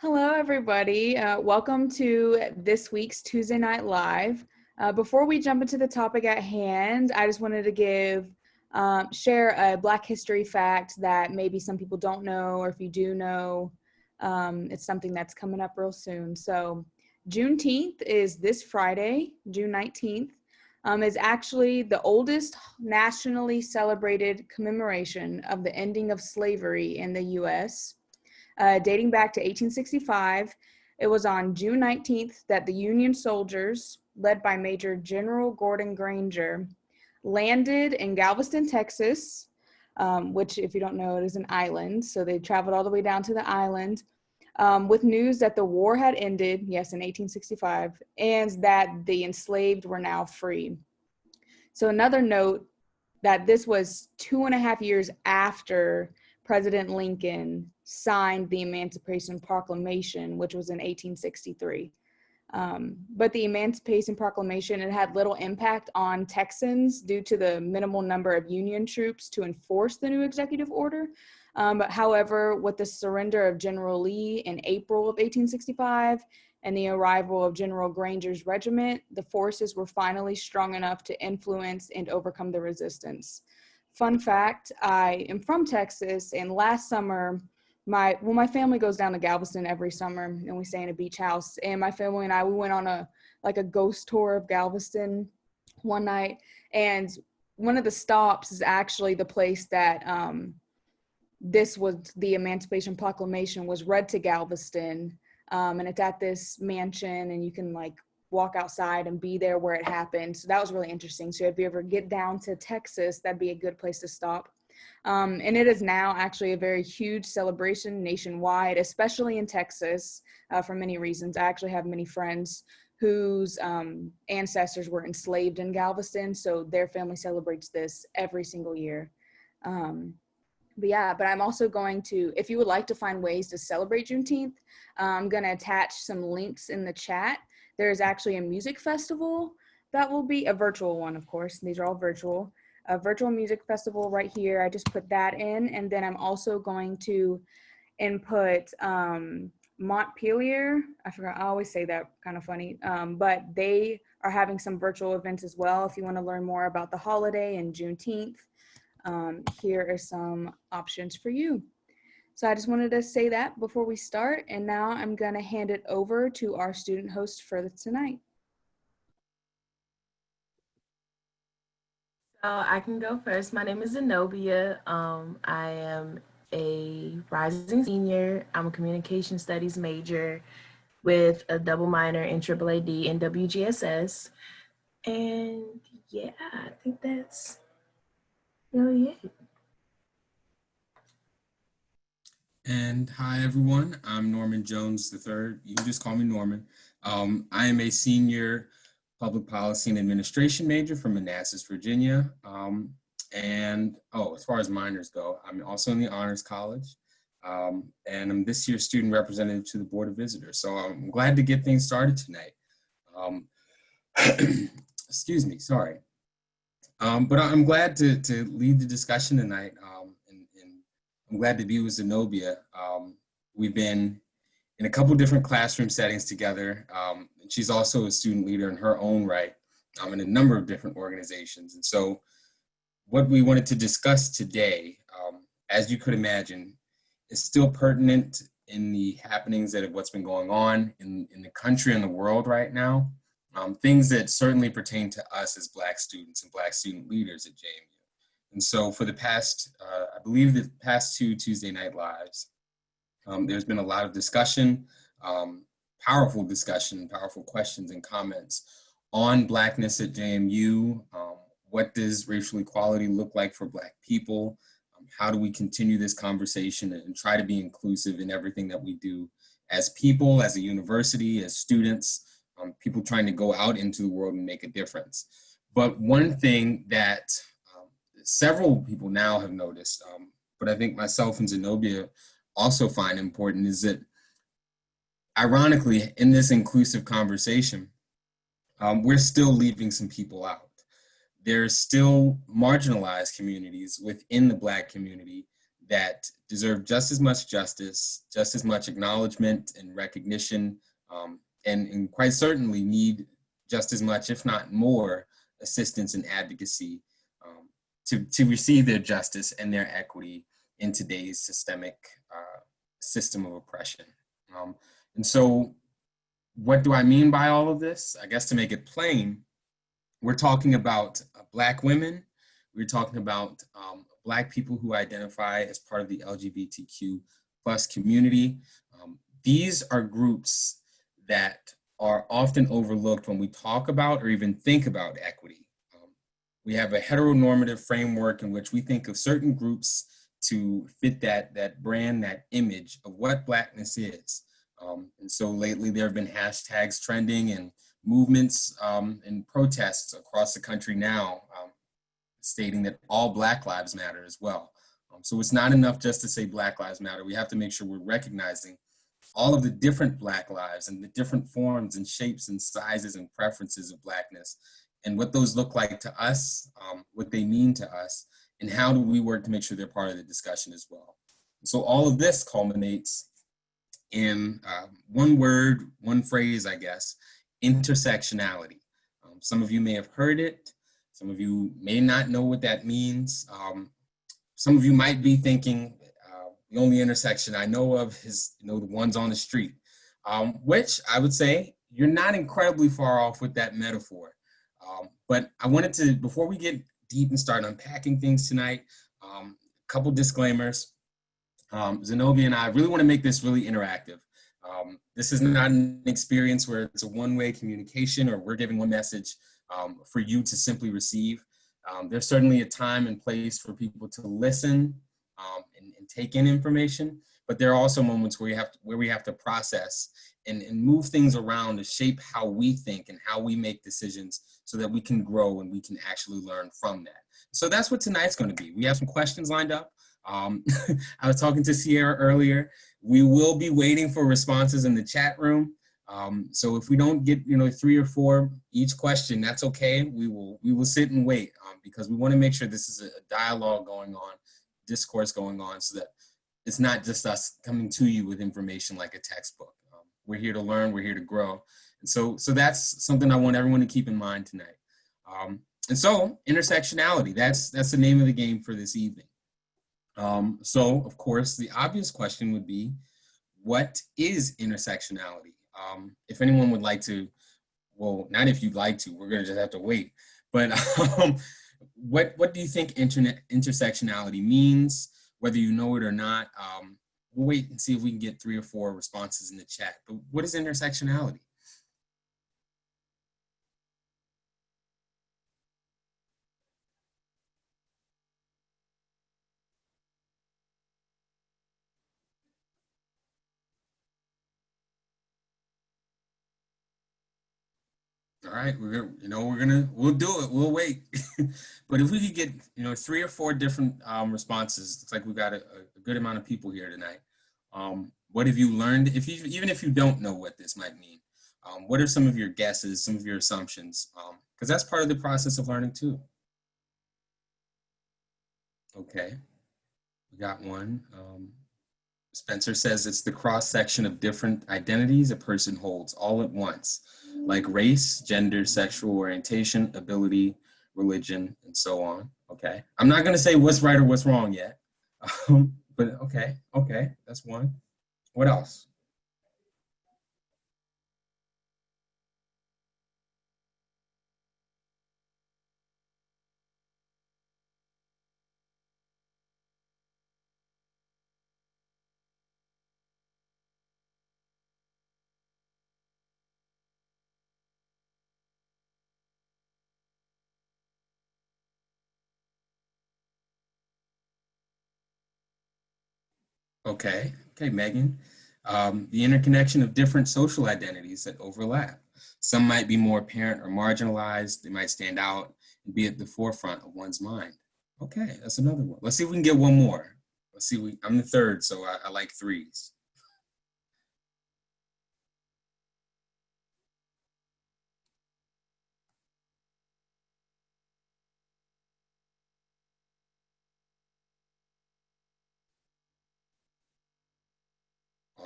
Hello, everybody. Welcome to this week's Tuesday Night Live. Before we jump into the topic at hand, I just wanted to share a Black history fact that maybe some people don't know, or if you do know, it's something that's coming up real soon. So Juneteenth is this Friday, June 19th, is actually the oldest nationally celebrated commemoration of the ending of slavery in the U.S., dating back to 1865. It was on June 19th that the Union soldiers, led by Major General Gordon Granger, landed in Galveston, Texas, which, if you don't know, it is an island. So they traveled all the way down to the island with news that the war had ended, yes, in 1865, and that the enslaved were now free. So another note that this was 2.5 years after President Lincoln signed the Emancipation Proclamation, which was in 1863. But the Emancipation Proclamation, it had little impact on Texans due to the minimal number of Union troops to enforce the new executive order. However, with the surrender of General Lee in April of 1865 and the arrival of General Granger's regiment, the forces were finally strong enough to influence and overcome the resistance. Fun fact, I am from Texas, and last summer, my family goes down to Galveston every summer, and we stay in a beach house, and my family and we went on a ghost tour of Galveston one night, and one of the stops is actually the place that the Emancipation Proclamation was read to Galveston, and it's at this mansion, and you can walk outside and be there where it happened. So that was really interesting. So if you ever get down to Texas, that'd be a good place to stop. And it is now actually a very huge celebration nationwide, especially in Texas, for many reasons. I actually have many friends whose ancestors were enslaved in Galveston, so their family celebrates this every single year. But I'm also going to, if you would like to find ways to celebrate Juneteenth, I'm going to attach some links in the chat. There's actually a music festival that will be a virtual one, of course. These are all virtual. A virtual music festival right here. I just put that in. And then I'm also going to input Montpelier. I forgot, I always say that kind of funny. But they are having some virtual events as well. If you want to learn more about the holiday and Juneteenth, here are some options for you. So I just wanted to say that before we start, and now I'm going to hand it over to our student host for tonight. So I can go first. My name is Zenobia. I am a rising senior. I'm a communication studies major with a double minor in AAAD and WGSS. And yeah, I think that's really it. And hi, everyone. I'm Norman Jones III. You can just call me Norman. I am a senior public policy and administration major from Manassas, Virginia. As far as minors go, I'm also in the Honors College. And I'm this year's student representative to the Board of Visitors. So I'm glad to get things started tonight. Excuse me, sorry. But I'm glad to lead the discussion tonight. I'm glad to be with Zenobia. We've been in a couple different classroom settings together. She's also a student leader in her own right in a number of different organizations. And so what we wanted to discuss today, as you could imagine, is still pertinent in the happenings of what's been going on in the country and the world right now. Things that certainly pertain to us as Black students and Black student leaders at JMU. And so for the past, I believe the past 2 Tuesday Night Lives, there's been a lot of discussion, powerful discussion, powerful questions and comments on Blackness at JMU. What does racial equality look like for Black people? How do we continue this conversation and try to be inclusive in everything that we do as people, as a university, as students, people trying to go out into the world and make a difference. But one thing that several people now have noticed, but I think myself and Zenobia also find important, is that ironically, in this inclusive conversation, we're still leaving some people out. There's still marginalized communities within the Black community that deserve just as much justice, just as much acknowledgement and recognition, and quite certainly need just as much, if not more, assistance and advocacy to receive their justice and their equity in today's systemic system of oppression. And so what do I mean by all of this? I guess to make it plain, we're talking about Black women. We're talking about Black people who identify as part of the LGBTQ plus community. These are groups that are often overlooked when we talk about or even think about equity. We have a heteronormative framework in which we think of certain groups to fit that brand, that image of what Blackness is. And so lately there have been hashtags trending and movements and protests across the country now stating that all Black lives matter as well. So it's not enough just to say Black lives matter. We have to make sure we're recognizing all of the different Black lives and the different forms and shapes and sizes and preferences of Blackness and what those look like to us, what they mean to us, and how do we work to make sure they're part of the discussion as well. So all of this culminates in one word, one phrase, I guess, intersectionality. Some of you may have heard it. Some of you may not know what that means. Some of you might be thinking, the only intersection I know of is the ones on the street, which I would say you're not incredibly far off with that metaphor. But I wanted to, before we get deep and start unpacking things tonight, a couple disclaimers. Zenobia and I really want to make this really interactive. This is not an experience where it's a one-way communication or we're giving one message for you to simply receive. There's certainly a time and place for people to listen and take in information, but there are also moments where we have to process and move things around to shape how we think and how we make decisions so that we can grow and we can actually learn from that. So that's what tonight's going to be. We have some questions lined up. I was talking to Sierra earlier. We will be waiting for responses in the chat room. So if we don't get 3 or 4 each question, that's okay. We will sit and wait because we want to make sure this is a dialogue going on, discourse going on, so that it's not just us coming to you with information like a textbook. We're here to learn. We're here to grow. And so that's something I want everyone to keep in mind tonight. And so intersectionality, that's the name of the game for this evening. So of course, the obvious question would be, what is intersectionality? If anyone would like to, well, not if you'd like to, we're gonna just have to wait. But what do you think intersectionality means, whether you know it or not? We'll wait and see if we can get 3 or 4 responses in the chat. But what is intersectionality? All right, we'll do it. We'll wait. But if we could get 3 or 4 different responses, it's like we've got a good amount of people here tonight. What have you learned? Even if you don't know what this might mean, what are some of your guesses, some of your assumptions? Because that's part of the process of learning too. Okay, we got one. Spencer says it's the cross-section of different identities a person holds all at once, like race, gender, sexual orientation, ability, religion, and so on. Okay, I'm not gonna say what's right or what's wrong yet, but okay, that's one. What else? Okay, Megan. The interconnection of different social identities that overlap. Some might be more apparent or marginalized. They might stand out and be at the forefront of one's mind. Okay, that's another one. Let's see if we can get one more. Let's see, I'm the third, so I like 3s.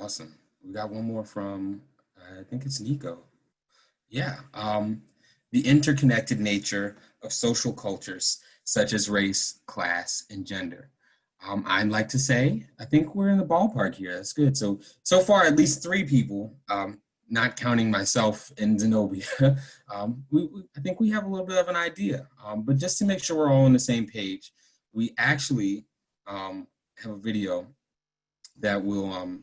Awesome. We got one more from, I think it's Nico. Yeah. The interconnected nature of social cultures such as race, class, and gender. I'd like to say, I think we're in the ballpark here. That's good. So far, at least three people, not counting myself and Zenobia, I think we have a little bit of an idea. But just to make sure we're all on the same page, we actually have a video that we'll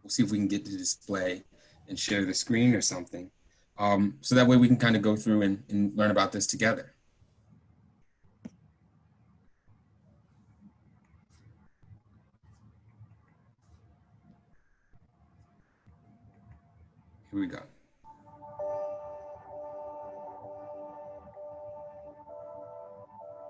see if we can get to display and share the screen or something. So that way we can kind of go through and learn about this together. Here we go.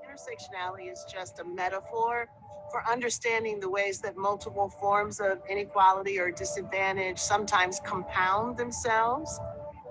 Intersectionality is just a metaphor for understanding the ways that multiple forms of inequality or disadvantage sometimes compound themselves,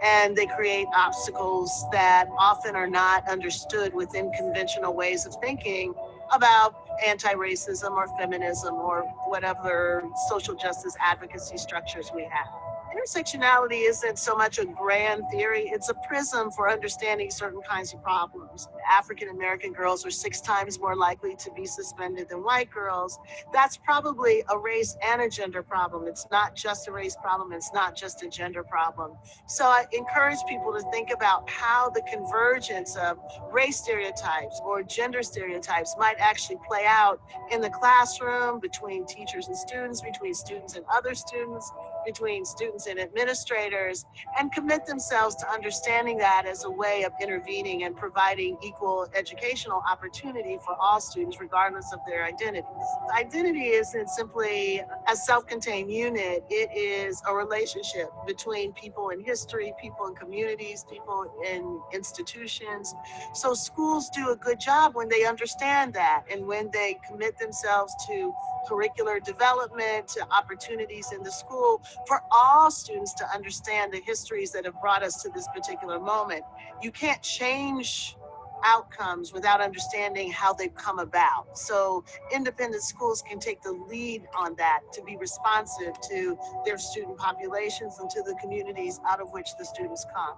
and they create obstacles that often are not understood within conventional ways of thinking about anti-racism or feminism or whatever social justice advocacy structures we have. Intersectionality isn't so much a grand theory, it's a prism for understanding certain kinds of problems. African American girls are 6 times more likely to be suspended than white girls. That's probably a race and a gender problem. It's not just a race problem, it's not just a gender problem. So I encourage people to think about how the convergence of race stereotypes or gender stereotypes might actually play out in the classroom, between teachers and students, between students and other students, between students and administrators, and commit themselves to understanding that as a way of intervening and providing equal educational opportunity for all students, regardless of their identities. Identity isn't simply a self-contained unit, it is a relationship between people in history, people in communities, people in institutions. So schools do a good job when they understand that and when they commit themselves to curricular development, to opportunities in the school for all students to understand the histories that have brought us to this particular moment. You can't change outcomes without understanding how they've come about. So independent schools can take the lead on that to be responsive to their student populations and to the communities out of which the students come.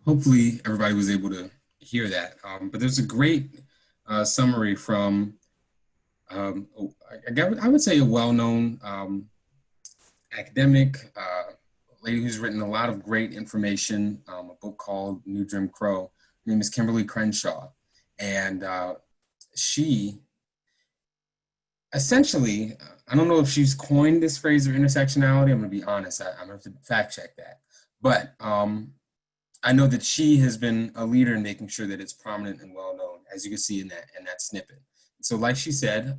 Hopefully everybody was able to hear that. But there's a great summary from, I would say, a well-known academic, lady who's written a lot of great information, a book called New Jim Crow. Her name is Kimberly Crenshaw. And she essentially, I don't know if she's coined this phrase of intersectionality. I'm gonna be honest, I'm gonna have to fact check that. But I know that she has been a leader in making sure that it's prominent and well known, as you can see in that snippet. So like she said,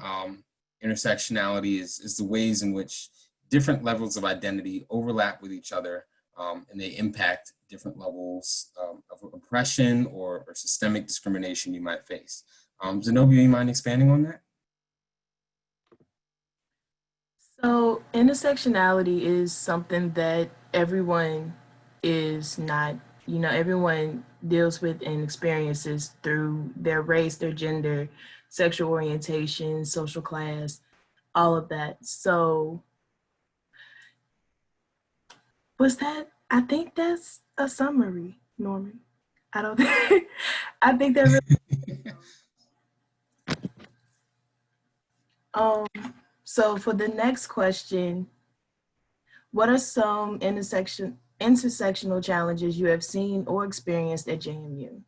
intersectionality is the ways in which different levels of identity overlap with each other, and they impact different levels of oppression or systemic discrimination you might face. Zenobia, you mind expanding on that? So intersectionality is something that everyone is not, everyone deals with and experiences through their race, their gender, sexual orientation, social class, all of that. So I think that's a summary, Norman. I don't think, I think that really, so for the next question, what are some intersectional challenges you have seen or experienced at JMU?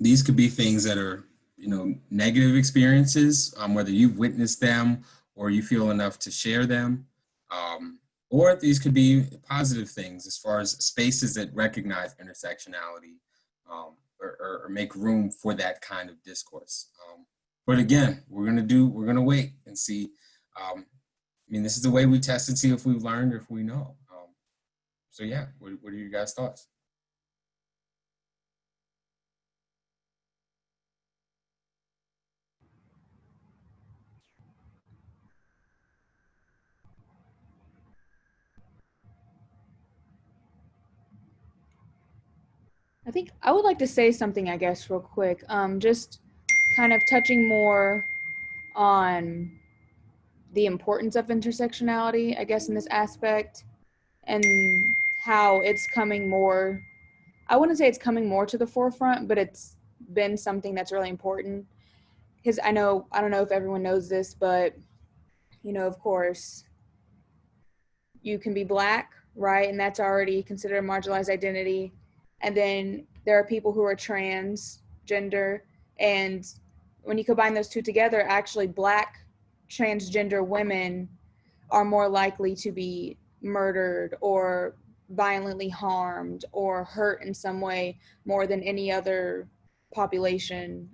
These could be things that are, negative experiences, whether you've witnessed them or you feel enough to share them. Or these could be positive things as far as spaces that recognize intersectionality, or make room for that kind of discourse. But again, we're gonna wait and see. This is the way we test and see if we've learned or if we know. So yeah, what are your guys' thoughts? I think I would like to say something, I guess, real quick. Just kind of touching more on the importance of intersectionality, I guess, in this aspect, and how it's coming more, I wouldn't say it's coming more to the forefront, but it's been something that's really important. Because I don't know if everyone knows this, but, of course, you can be Black, right? And that's already considered a marginalized identity. And then there are people who are transgender. And when you combine those two together, actually Black transgender women are more likely to be murdered or violently harmed or hurt in some way more than any other population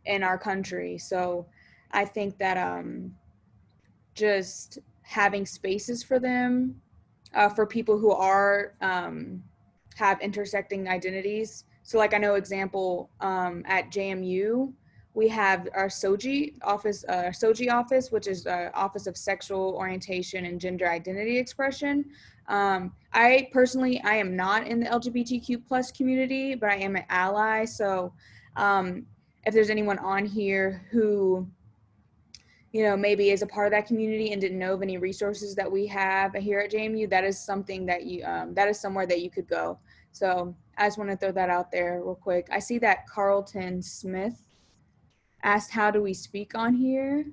in our country. So I think that just having spaces for them, for people who are have intersecting identities. So like I know example at JMU, we have our SOGI office, which is Office of Sexual Orientation and Gender Identity Expression. I am not in the LGBTQ plus community, but I am an ally. So if there's anyone on here who maybe is a part of that community and didn't know of any resources that we have here at JMU, that is something that that is somewhere that you could go. So I just want to throw that out there real quick. I see that Carlton Smith asked, how do we speak on here?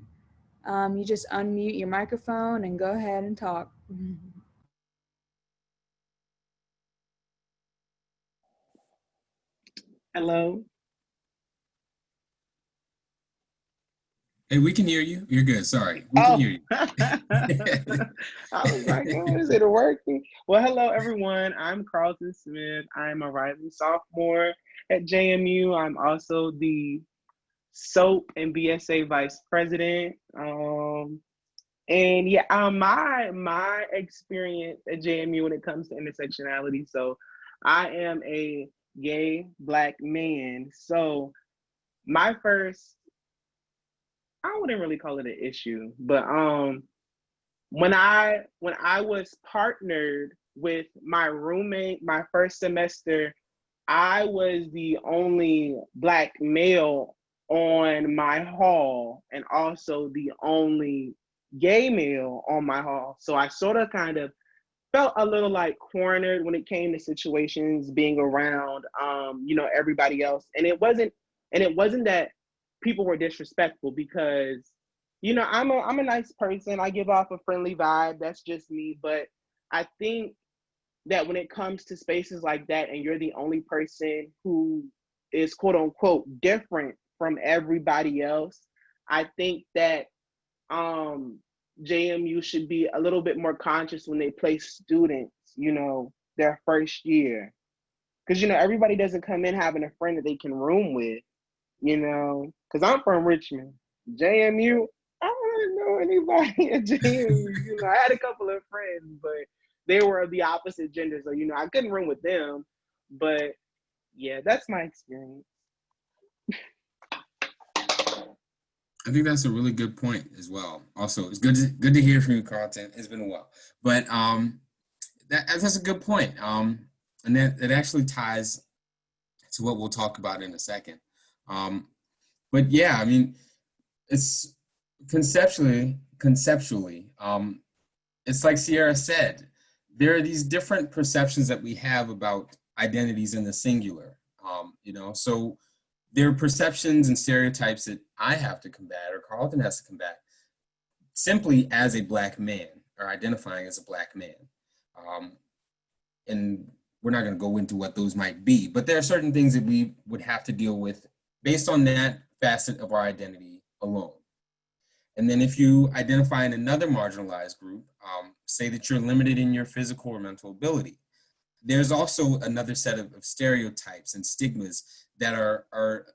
You just unmute your microphone and go ahead and talk. Hello. Hey, we can hear you. You're good. Sorry. We can hear you. I was like, oh, is it working? Well, hello, everyone. I'm Carlton Smith. I'm a rising sophomore at JMU. I'm also the SOAP and BSA vice president. And yeah, my experience at JMU when it comes to intersectionality. So I am a gay Black man. So my first, I wouldn't really call it an issue, but when I was partnered with my roommate my first semester, I was the only Black male on my hall and also the only gay male on my hall. So I sort of kind of felt a little like cornered when it came to situations being around everybody else. And it wasn't that people were disrespectful, because I'm a nice person. I give off a friendly vibe. That's just me. But I think that when it comes to spaces like that and you're the only person who is quote unquote different from everybody else, I think that JMU should be a little bit more conscious when they place students, their first year. Because, everybody doesn't come in having a friend that they can room with, because I'm from Richmond. JMU, I don't really know anybody at JMU. I had a couple of friends, but they were of the opposite gender. So, I couldn't room with them. But yeah, that's my experience. I think that's a really good point as well. Also, it's good to hear from you, Carlton. It's been a while, but that's a good point. And that actually ties to what we'll talk about in a second. But yeah, I mean, it's conceptually, it's like Sierra said, there are these different perceptions that we have about identities in the singular. So there are perceptions and stereotypes that I have to combat, or Carlton has to combat, simply as a Black man, or identifying as a Black man. And we're not going to go into what those might be, but there are certain things that we would have to deal with based on that facet of our identity alone. And then if you identify in another marginalized group, say that you're limited in your physical or mental ability, there's also another set of stereotypes and stigmas that are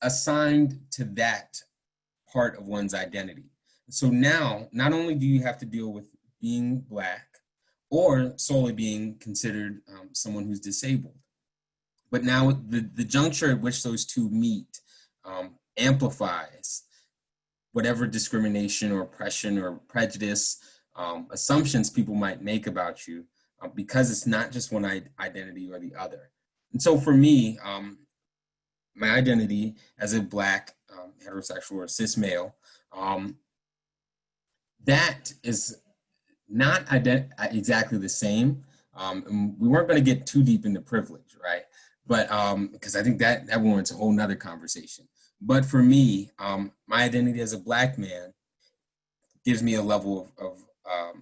assigned to that part of one's identity. So now, not only do you have to deal with being Black or solely being considered someone who's disabled, but now the juncture at which those two meet amplifies whatever discrimination or oppression or prejudice, assumptions people might make about you because it's not just one identity or the other. And so for me, my identity as a Black heterosexual or cis male, that is not exactly the same. And we weren't going to get too deep into privilege, right? But because I think that warrants a whole nother conversation. But for me, my identity as a Black man gives me a level of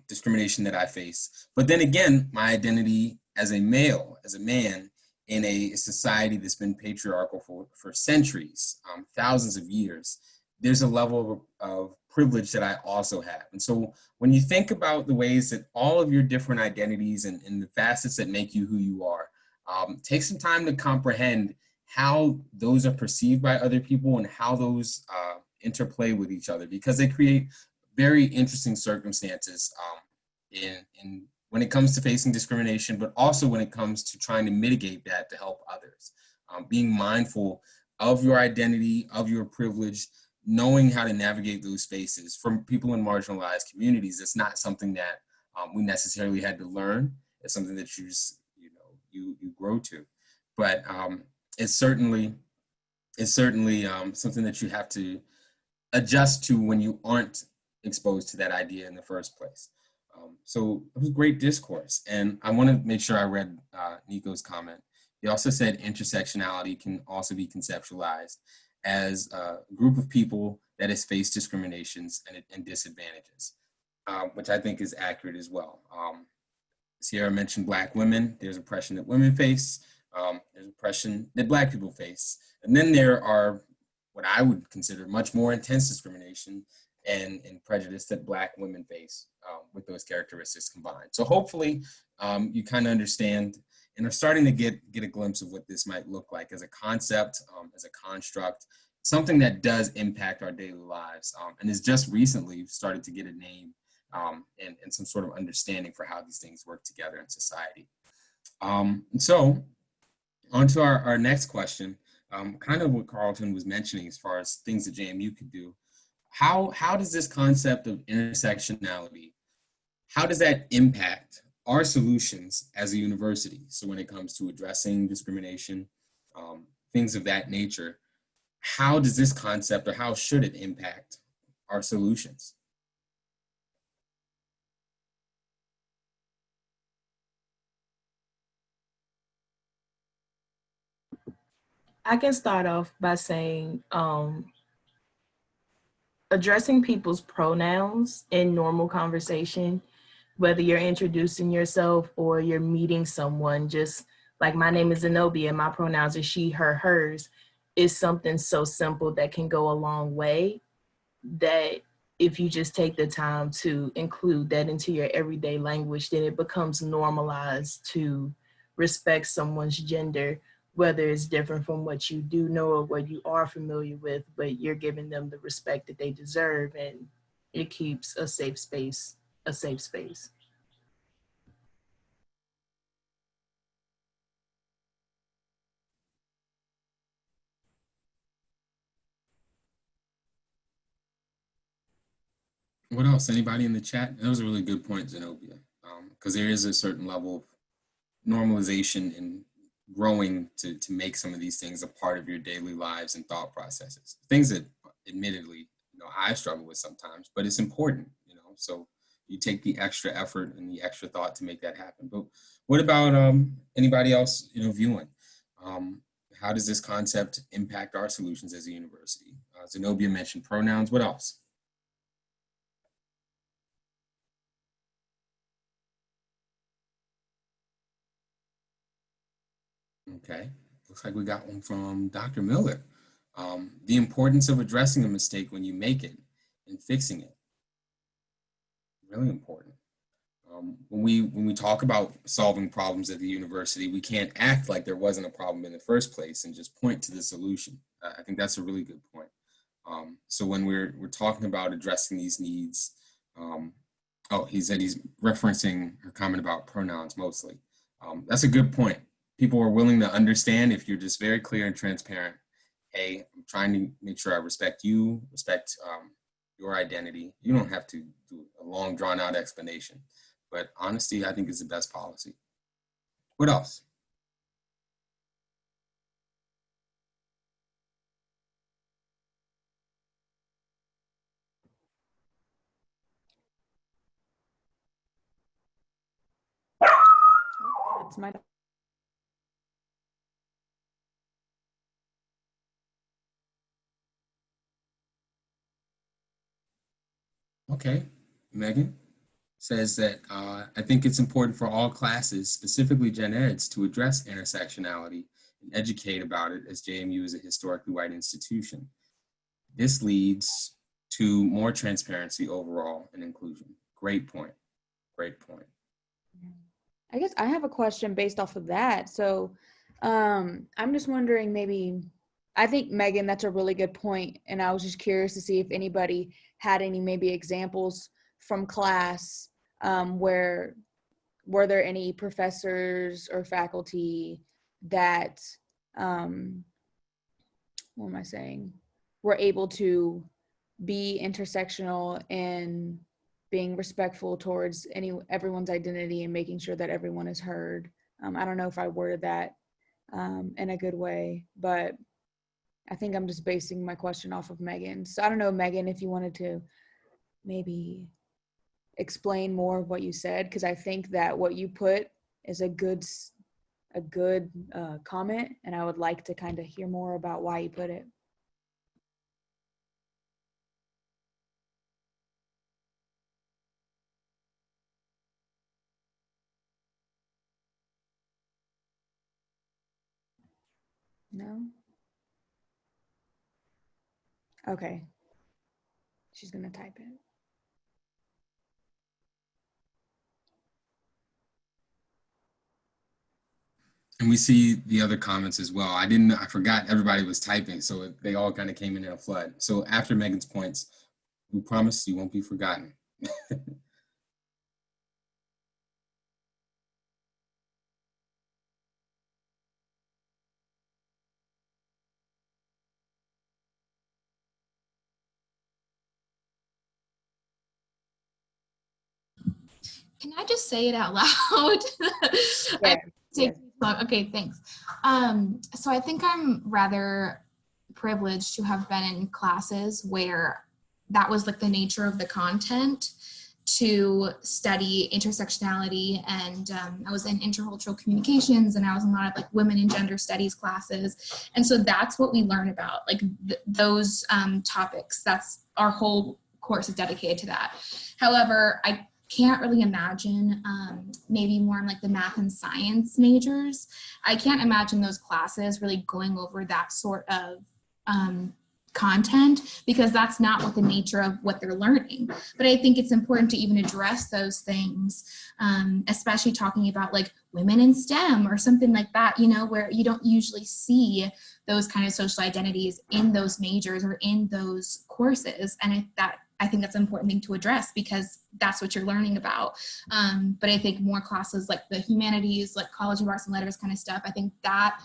discrimination that I face. But then again, my identity as a male, as a man, in a society that's been patriarchal for centuries, thousands of years, there's a level of privilege that I also have. And so when you think about the ways that all of your different identities and the facets that make you who you are, take some time to comprehend how those are perceived by other people and how those interplay with each other, because they create very interesting circumstances in when it comes to facing discrimination, but also when it comes to trying to mitigate that to help others. Being mindful of your identity, of your privilege, knowing how to navigate those spaces. From people in marginalized communities, it's not something that we necessarily had to learn. It's something that you just, you grow to. But it's certainly something that you have to adjust to when you aren't exposed to that idea in the first place. So it was great discourse. And I want to make sure I read Nico's comment. He also said intersectionality can also be conceptualized as a group of people that has faced discriminations and disadvantages, which I think is accurate as well. Sierra mentioned Black women. There's oppression that women face. There's oppression that Black people face. And then there are what I would consider much more intense discrimination and prejudice that Black women face with those characteristics combined. So hopefully you kind of understand and are starting to get a glimpse of what this might look like as a concept, as a construct, something that does impact our daily lives and is just recently started to get a name and some sort of understanding for how these things work together in society. So on to our next question, kind of what Carlton was mentioning as far as things that JMU could do. How does this concept of intersectionality, how does that impact our solutions as a university? So when it comes to addressing discrimination, things of that nature, how does this concept or how should it impact our solutions? I can start off by saying addressing people's pronouns in normal conversation, whether you're introducing yourself or you're meeting someone, just like my name is Zenobia, my pronouns are she, her, hers, is something so simple that can go a long way, that if you just take the time to include that into your everyday language, then it becomes normalized to respect someone's gender, whether it's different from what you do know or what you are familiar with, but you're giving them the respect that they deserve, and it keeps a safe space a safe space. What else? Anybody in the chat? That was a really good point, Zenobia, because there is a certain level of normalization and growing to make some of these things a part of your daily lives and thought processes. Things that, admittedly, I struggle with sometimes, but it's important, so you take the extra effort and the extra thought to make that happen. But what about anybody else, viewing? How does this concept impact our solutions as a university? Zenobia mentioned pronouns. What else? Okay, looks like we got one from Dr. Miller. The importance of addressing a mistake when you make it and fixing it. Really important. When we talk about solving problems at the university, we can't act like there wasn't a problem in the first place and just point to the solution. I think that's a really good point. So when we're talking about addressing these needs, he said he's referencing her comment about pronouns mostly. That's a good point. People are willing to understand if you're just very clear and transparent. Hey, I'm trying to make sure I respect you, respect your identity. You don't have to do a long drawn out explanation. But honesty, I think, is the best policy. What else? It's my Okay, Megan says that I think it's important for all classes, specifically Gen Eds, to address intersectionality and educate about it, as JMU is a historically white institution. This leads to more transparency overall and inclusion. Great point. Great point. I guess I have a question based off of that. So I'm just wondering, maybe, I think, Megan, that's a really good point. And I was just curious to see if anybody had any maybe examples from class where were there any professors or faculty that, what am I saying, were able to be intersectional and being respectful towards everyone's identity and making sure that everyone is heard. I don't know if I worded that in a good way, but I think I'm just basing my question off of Megan. So I don't know, Megan, if you wanted to maybe explain more of what you said, because I think that what you put is a good comment, and I would like to kind of hear more about why you put it. No? Okay. She's gonna type it. And we see the other comments as well. I forgot everybody was typing, so they all kind of came in a flood. So after Megan's points, we promise you won't be forgotten. Can I just say it out loud? Yeah. Okay, thanks. So I think I'm rather privileged to have been in classes where that was like the nature of the content, to study intersectionality, and I was in intercultural communications, and I was in a lot of like women and gender studies classes, and so that's what we learn about, like those topics. That's our whole course is dedicated to that. However, I can't really imagine maybe more in like the math and science majors. I can't imagine those classes really going over that sort of content, because that's not what the nature of what they're learning. But I think it's important to even address those things, especially talking about like women in STEM or something like that, you know, where you don't usually see those kind of social identities in those majors or in those courses. And I think that's an important thing to address, because that's what you're learning about. But I think more classes like the humanities, like College of Arts and Letters kind of stuff, I think that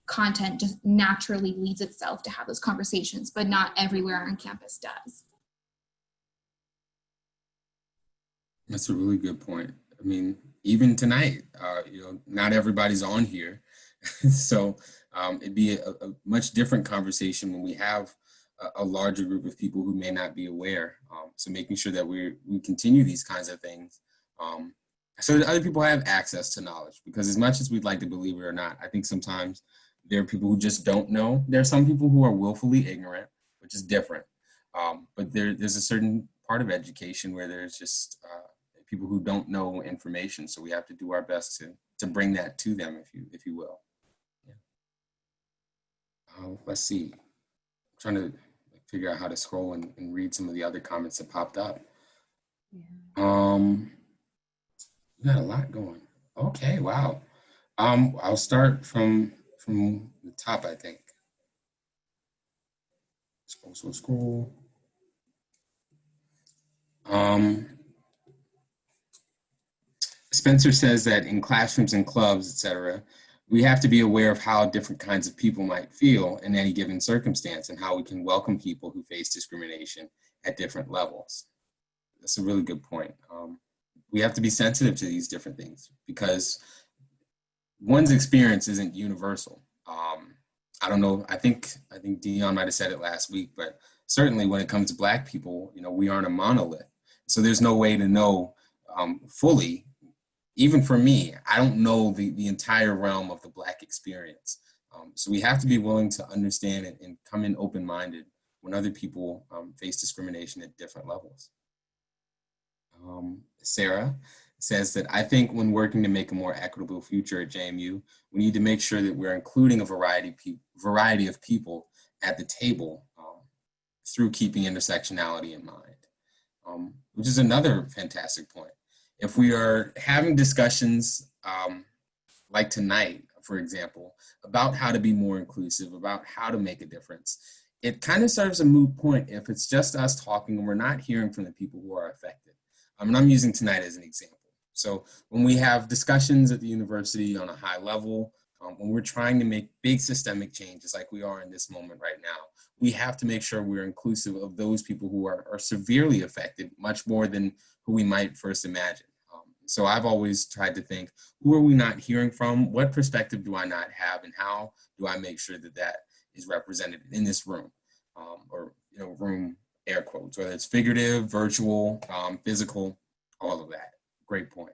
content just naturally leads itself to have those conversations, but not everywhere on campus does. That's a really good point. I mean, even tonight, you know, not everybody's on here. So it'd be a much different conversation when we have a larger group of people who may not be aware. So making sure that we continue these kinds of things so that other people have access to knowledge, because as much as we'd like to believe it or not, I think sometimes there are people who just don't know. There are some people who are willfully ignorant, which is different. But there's a certain part of education where there's just people who don't know information. So we have to do our best to bring that to them, if you will. Yeah. Let's see. I'm trying to figure out how to scroll and read some of the other comments that popped up. Yeah. We got a lot going. Okay, wow. I'll start from the top, I think. Scroll. Spencer says that in classrooms and clubs, etc., we have to be aware of how different kinds of people might feel in any given circumstance, and how we can welcome people who face discrimination at different levels. That's a really good point. we have to be sensitive to these different things because one's experience isn't universal. I don't know, I think Dion might have said it last week, but certainly when it comes to Black people, you know, we aren't a monolith. So there's no way to know fully. Even for me, I don't know the entire realm of the Black experience. So we have to be willing to understand and come in open-minded when other people face discrimination at different levels. Sarah says that I think when working to make a more equitable future at JMU, we need to make sure that we're including a variety of people at the table through keeping intersectionality in mind, which is another fantastic point. If we are having discussions like tonight, for example, about how to be more inclusive, about how to make a difference, it kind of serves a moot point if it's just us talking and we're not hearing from the people who are affected. And I'm using tonight as an example. So when we have discussions at the university on a high level, when we're trying to make big systemic changes like we are in this moment right now, we have to make sure we're inclusive of those people who are severely affected, much more than who we might first imagine. So I've always tried to think, who are we not hearing from? What perspective do I not have? And how do I make sure that that is represented in this room, or, you know, room air quotes, whether it's figurative, virtual, physical, all of that. Great point.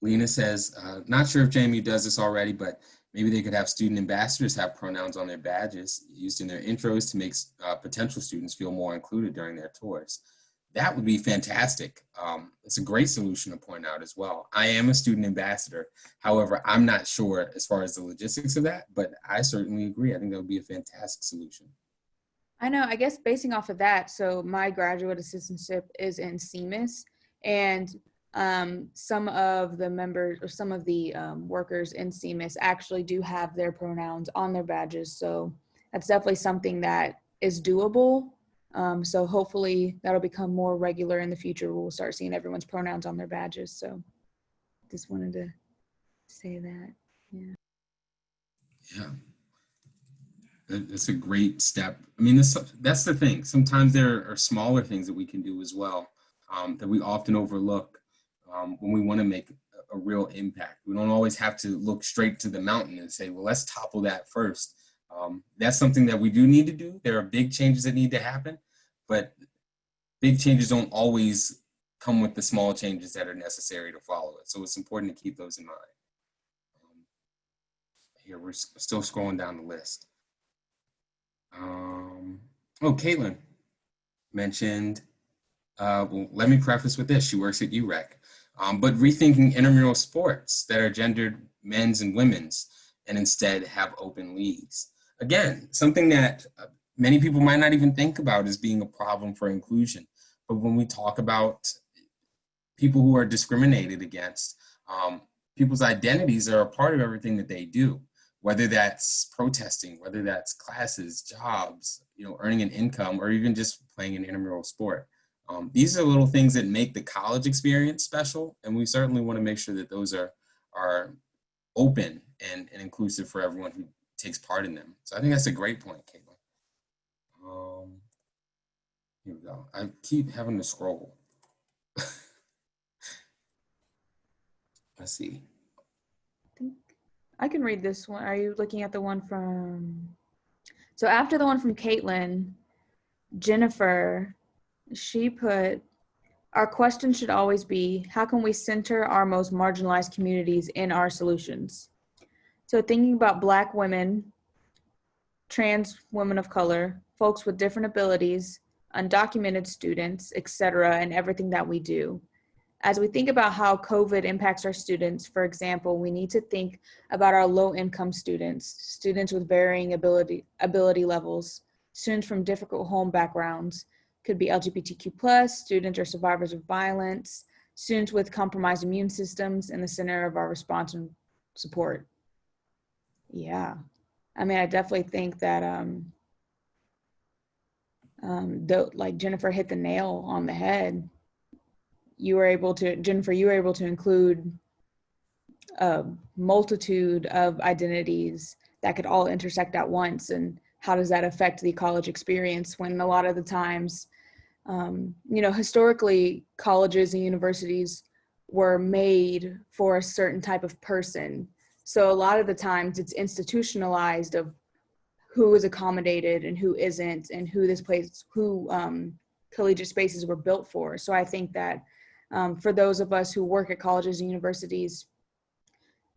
Lena says, not sure if JMU does this already, but maybe they could have student ambassadors have pronouns on their badges used in their intros to make potential students feel more included during their tours. That would be fantastic. It's a great solution to point out as well. I am a student ambassador. However, I'm not sure as far as the logistics of that, but I certainly agree. I think that would be a fantastic solution. I know, I guess basing off of that, so my graduate assistantship is in CMIS, and some of the members or some of the workers in CMIS actually do have their pronouns on their badges. So that's definitely something that is doable. So hopefully that'll become more regular in the future. We'll start seeing everyone's pronouns on their badges. So just wanted to say that. Yeah. Yeah. That's a great step. I mean, that's the thing. Sometimes there are smaller things that we can do as well that we often overlook when we want to make a real impact. We don't always have to look straight to the mountain and say, well, let's topple that first. That's something that we do need to do. There are big changes that need to happen, but big changes don't always come with the small changes that are necessary to follow it. So it's important to keep those in mind. Here, we're still scrolling down the list. Oh, Caitlin mentioned, well, let me preface with this. She works at UREC, but rethinking intramural sports that are gendered men's and women's and instead have open leagues. Again, something that many people might not even think about as being a problem for inclusion. But when we talk about people who are discriminated against, people's identities are a part of everything that they do. Whether that's protesting, whether that's classes, jobs, you know, earning an income, or even just playing an intramural sport. These are little things that make the college experience special, and we certainly want to make sure that those are open and inclusive for everyone who takes part in them. So I think that's a great point, Caitlin. Here we go. I keep having to scroll. Let's see. I can read this one. Are you looking at the one from, so after the one from Caitlin, Jennifer, she put, our question should always be, how can we center our most marginalized communities in our solutions? So thinking about Black women, trans women of color, folks with different abilities, undocumented students, etc., and everything that we do. As we think about how COVID impacts our students, for example, we need to think about our low-income students, students with varying ability levels, students from difficult home backgrounds, could be LGBTQ+, students or survivors of violence, students with compromised immune systems in the center of our response and support. Yeah, I mean, I definitely think that like Jennifer hit the nail on the head. Jennifer, you were able to include a multitude of identities that could all intersect at once. And how does that affect the college experience when a lot of the times You know, historically, colleges and universities were made for a certain type of person. So a lot of the times it's institutionalized of who is accommodated and who isn't, and who collegiate spaces were built for. So I think that for those of us who work at colleges and universities,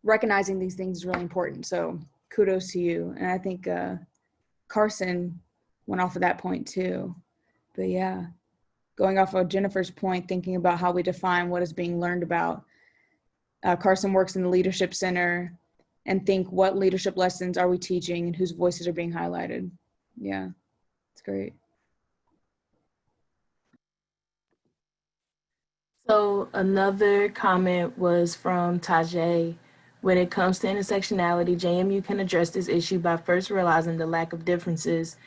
recognizing these things is really important. So kudos to you. And I think Carson went off of that point too. But yeah, going off of Jennifer's point, thinking about how we define what is being learned about. Carson works in the Leadership Center, and think, what leadership lessons are we teaching and whose voices are being highlighted? Yeah, it's great. So another comment was from Tajay. When it comes to intersectionality, JMU can address this issue by first realizing the lack of differences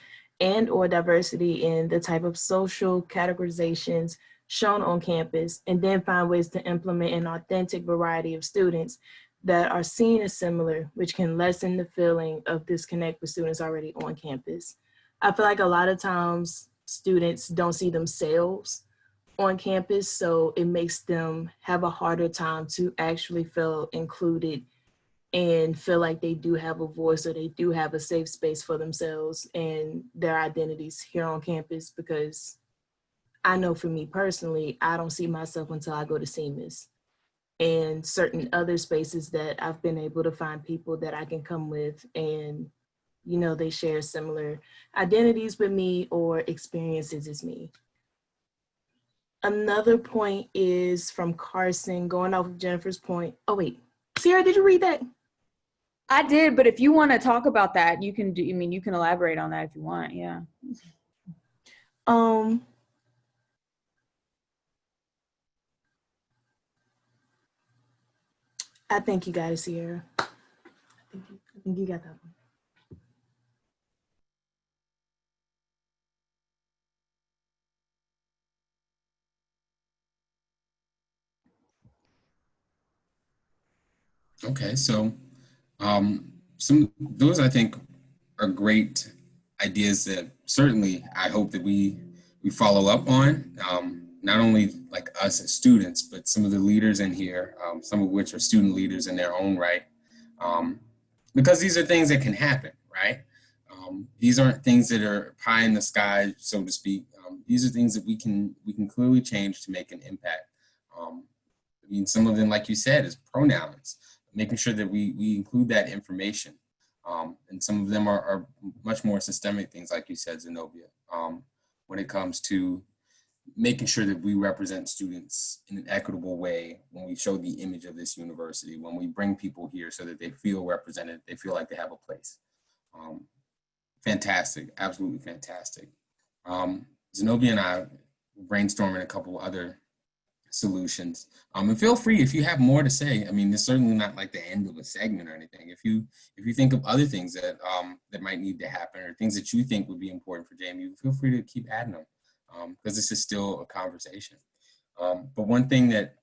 and or diversity in the type of social categorizations shown on campus, and then find ways to implement an authentic variety of students that are seen as similar, which can lessen the feeling of disconnect with students already on campus. I feel like a lot of times students don't see themselves on campus, so it makes them have a harder time to actually feel included and feel like they do have a voice, or they do have a safe space for themselves and their identities here on campus. Because I know for me personally, I don't see myself until I go to CMIS and certain other spaces that I've been able to find people that I can come with, and you know, they share similar identities with me or experiences as me. Another point is from Carson, going off of Jennifer's point. Oh wait, Sierra, did you read that? I did, but if you want to talk about that, you can do. I mean, you can elaborate on that if you want. Yeah. I think you got it, Sierra. I think you got that one. Okay, so those I think are great ideas that certainly I hope that we follow up on. Not only like us as students, but some of the leaders in here, some of which are student leaders in their own right, because these are things that can happen, right? These aren't things that are pie in the sky, so to speak. These are things that we can clearly change to make an impact. I mean, some of them, like you said, is pronouns, making sure that we include that information. And some of them are much more systemic things, like you said, Zenobia, when it comes to making sure that we represent students in an equitable way when we show the image of this university, when we bring people here so that they feel represented, they feel like they have a place. Fantastic, absolutely fantastic. Zenobia and I brainstorming a couple other solutions. And feel free if you have more to say. I mean, it's certainly not like the end of a segment or anything. If you think of other things that that might need to happen, or things that you think would be important for JMU, feel free to keep adding them, because this is still a conversation. But one thing that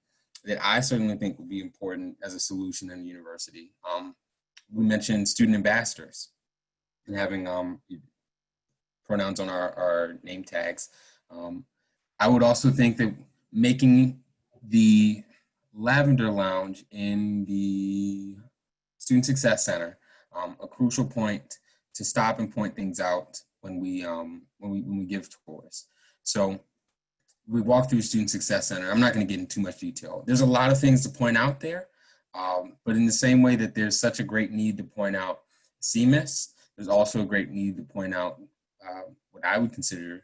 I certainly think would be important as a solution in the university, we mentioned student ambassadors and having pronouns on our name tags. I would also think that making the Lavender Lounge in the Student Success Center a crucial point to stop and point things out when we give tours. So we walk through Student Success Center. I'm not going to get into too much detail. There's a lot of things to point out there, but in the same way that there's such a great need to point out CMIS, there's also a great need to point out what I would consider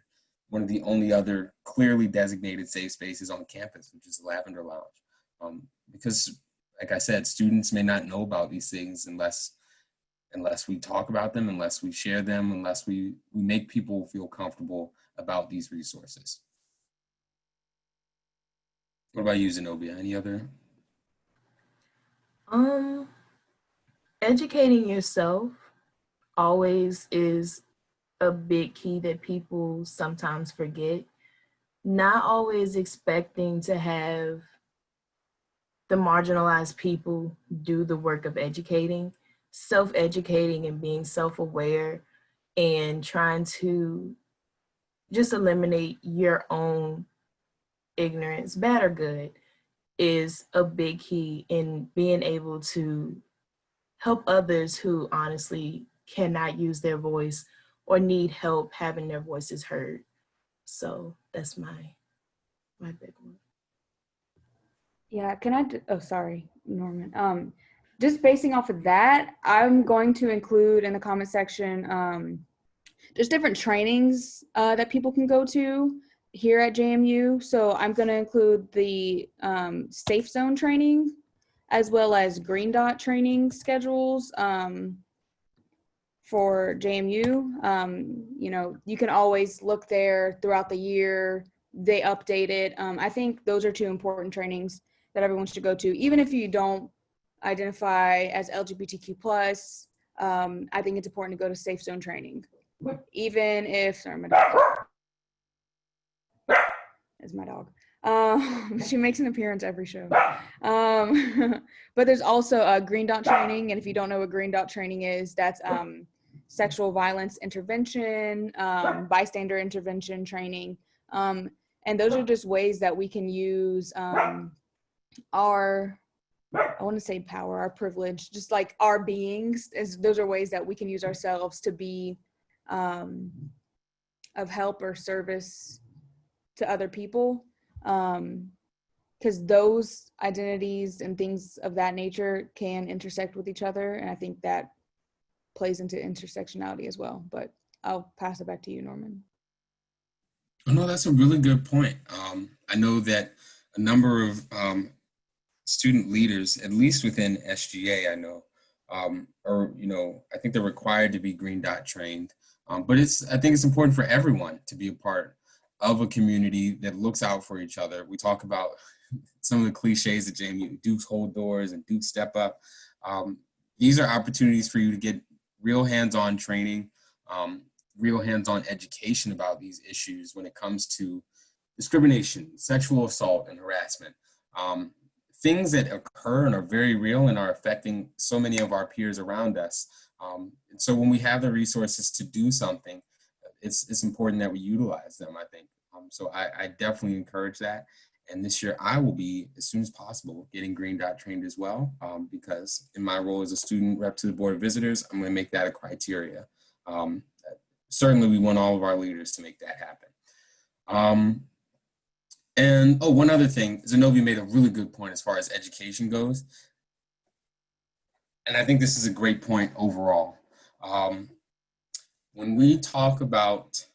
one of the only other clearly designated safe spaces on campus, which is the Lavender Lounge. Because, like I said, students may not know about these things unless we talk about them, unless we share them, unless we make people feel comfortable about these resources. What about you, Zenobia? Any other? Educating yourself always is a big key that people sometimes forget. Not always expecting to have the marginalized people do the work of educating, self-educating and being self-aware and trying to just eliminate your own ignorance, bad or good, is a big key in being able to help others who honestly cannot use their voice or need help having their voices heard. So that's my big one. Yeah, oh, sorry, Norman. Just basing off of that, I'm going to include in the comment section there's different trainings that people can go to here at JMU. So I'm going to include the safe zone training as well as green dot training schedules for JMU. You know, you can always look there throughout the year. They update it. I think those are two important trainings that everyone should go to, even if you don't identify as LGBTQ plus. I think it's important to go to safe zone training. Even if, sorry, my dog. Is my dog. She makes an appearance every show. But there's also a green dot training, and if you don't know what green dot training is, that's sexual violence intervention, bystander intervention training, and those are just ways that we can use our, I want to say power, our privilege, just like our beings. Those are ways that we can use ourselves to be of help or service to other people, because those identities and things of that nature can intersect with each other, and I think that plays into intersectionality as well. But I'll pass it back to you, Norman. No, that's a really good point. I know that a number of student leaders, at least within SGA, I know, or, you know, I think they're required to be green dot trained. But I think it's important for everyone to be a part of a community that looks out for each other. We talk about some of the cliches at JMU, Dukes hold doors and Dukes step up. These are opportunities for you to get real hands-on training, real hands-on education about these issues when it comes to discrimination, sexual assault, and harassment. Things that occur and are very real and are affecting so many of our peers around us. And so when we have the resources to do something, it's important that we utilize them, I think. So I definitely encourage that. And this year I will be, as soon as possible, getting green dot trained as well, because in my role as a student rep to the Board of Visitors, I'm going to make that a criteria. Certainly we want all of our leaders to make that happen. And one other thing, Zenobia made a really good point as far as education goes. And I think this is a great point overall. When we talk about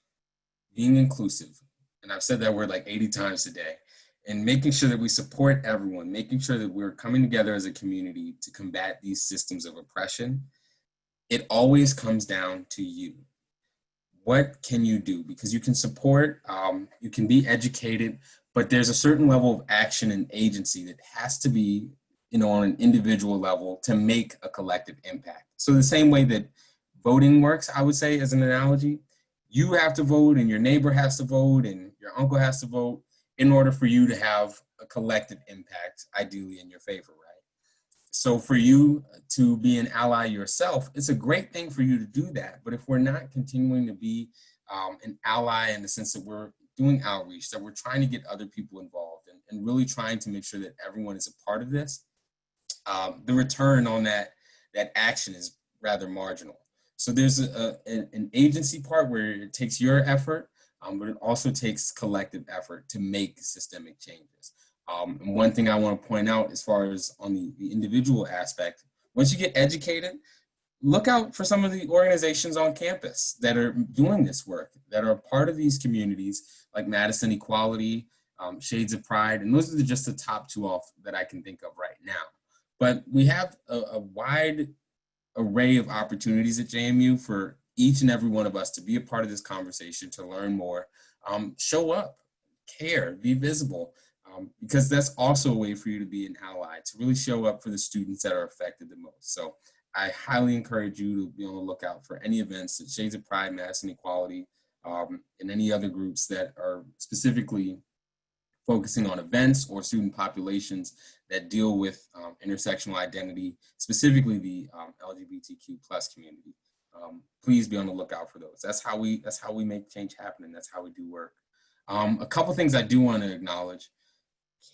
being inclusive, and I've said that word like 80 times today, and making sure that we support everyone, making sure that we're coming together as a community to combat these systems of oppression, it always comes down to you. What can you do? Because you can support, you can be educated, but there's a certain level of action and agency that has to be, you know, on an individual level to make a collective impact. So the same way that voting works, I would say, as an analogy, you have to vote and your neighbor has to vote and your uncle has to vote in order for you to have a collective impact, ideally in your favor, right? So for you to be an ally yourself, it's a great thing for you to do that. But if we're not continuing to be an ally in the sense that we're doing outreach, that we're trying to get other people involved and really trying to make sure that everyone is a part of this, the return on that action is rather marginal. So there's an agency part where it takes your effort, but it also takes collective effort to make systemic changes. And one thing I want to point out as far as on the individual aspect, once you get educated, look out for some of the organizations on campus that are doing this work, that are part of these communities, like Madison Equality, Shades of Pride, and those are just the top two off that I can think of right now. But we have a wide array of opportunities at JMU for each and every one of us to be a part of this conversation, to learn more, show up, care, be visible, because that's also a way for you to be an ally, to really show up for the students that are affected the most. So I highly encourage you to be on the lookout for any events at Shades of Pride, Madison Equality, and any other groups that are specifically focusing on events or student populations that deal with intersectional identity, specifically the LGBTQ plus community. Please be on the lookout for those. That's how we make change happen, and that's how we do work. A couple things I do want to acknowledge.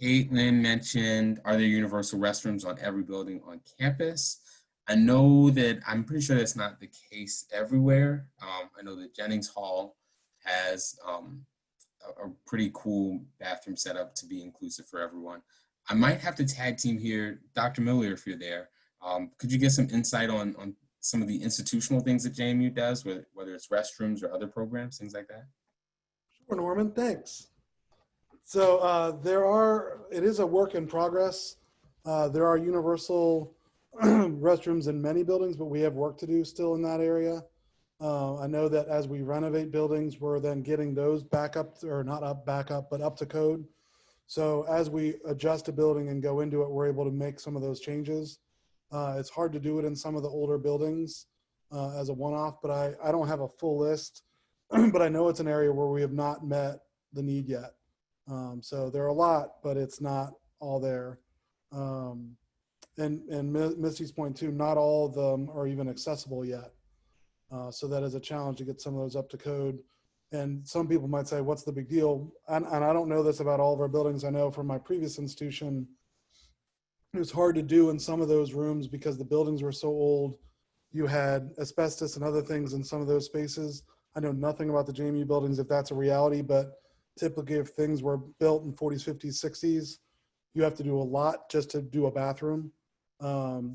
Caitlin mentioned, are there universal restrooms on every building on campus? I know that, I'm pretty sure that's not the case everywhere. I know that Jennings Hall has a pretty cool bathroom setup to be inclusive for everyone. I might have to tag team here. Dr. Miller, if you're there, could you get some insight on some of the institutional things that JMU does, whether it's restrooms or other programs, things like that? Sure, Norman, thanks. So it is a work in progress. There are universal restrooms in many buildings, but we have work to do still in that area. I know that as we renovate buildings, we're then getting those back up, or not up, back up, but up to code. So as we adjust a building and go into it, we're able to make some of those changes. It's hard to do it in some of the older buildings as a one-off, but I don't have a full list, but I know it's an area where we have not met the need yet. So there are a lot, but it's not all there. And Misty's point too, not all of them are even accessible yet. So that is a challenge to get some of those up to code. And some people might say, what's the big deal? And I don't know this about all of our buildings. I know from my previous institution, it was hard to do in some of those rooms because the buildings were so old. You had asbestos and other things in some of those spaces. I know nothing about the JMU buildings, if that's a reality, but typically if things were built in 40s, 50s, 60s, you have to do a lot just to do a bathroom.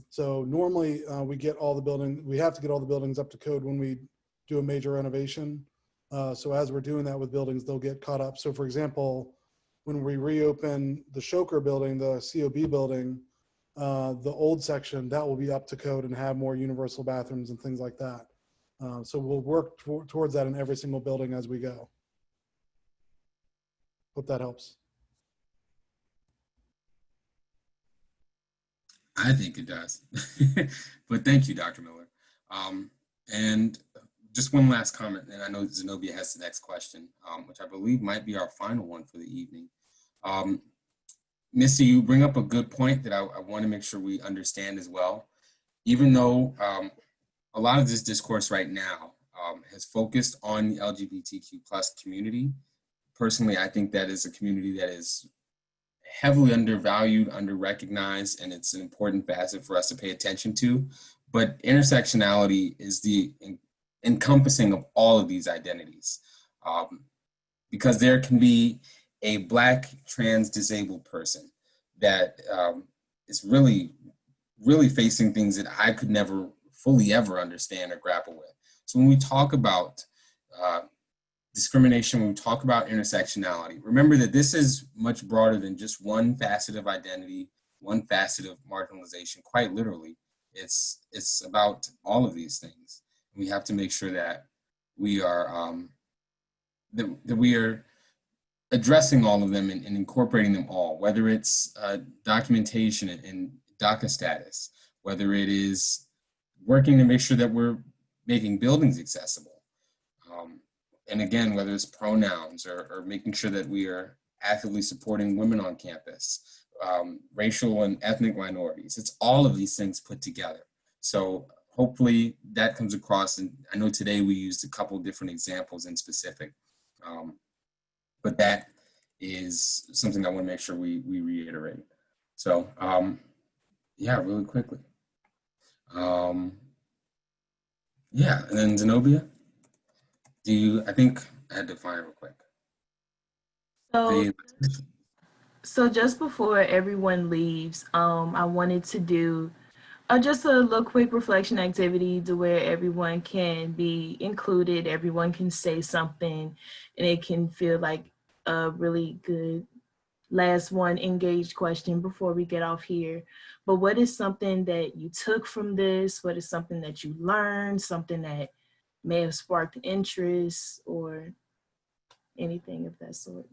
So normally we have to get all the buildings up to code when we do a major renovation. So as we're doing that with buildings, they'll get caught up. So for example, when we reopen the Shoker building, the COB building, the old section, that will be up to code and have more universal bathrooms and things like that. So we'll work towards that in every single building as we go. Hope that helps. I think it does. But thank you, Dr. Miller. And just one last comment, and I know Zenobia has the next question, which I believe might be our final one for the evening. Misty, you bring up a good point that I want to make sure we understand as well. Even though a lot of this discourse right now has focused on the LGBTQ+ community, personally, I think that is a community that is heavily undervalued, underrecognized, and it's an important facet for us to pay attention to. But intersectionality is the encompassing of all of these identities. Because there can be a Black trans disabled person that is really, really facing things that I could never fully ever understand or grapple with. So when we talk about discrimination, when we talk about intersectionality, remember that this is much broader than just one facet of identity, one facet of marginalization. Quite literally, it's about all of these things. We have to make sure that we are that we are addressing all of them and incorporating them all, whether it's documentation and DACA status, whether it is working to make sure that we're making buildings accessible. And again, whether it's pronouns or making sure that we are actively supporting women on campus, racial and ethnic minorities. It's all of these things put together. So hopefully that comes across. And I know today we used a couple of different examples in specific, but that is something I want to make sure we reiterate. So yeah, really quickly. Yeah, and then Zenobia, I think I had to find it real quick. So just before everyone leaves, I wanted to do just a little quick reflection activity to where everyone can be included, everyone can say something, and it can feel like a really good last one engaged question before we get off here. But what is something that you took from this? What is something that you learned? Something that may have sparked interest or anything of that sort?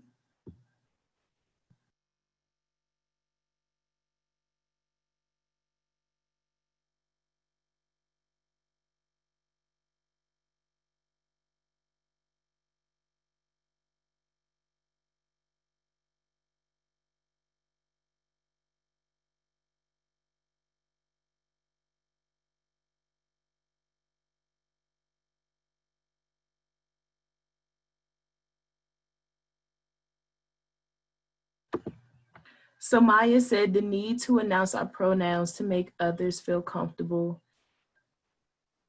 So Maya said the need to announce our pronouns to make others feel comfortable.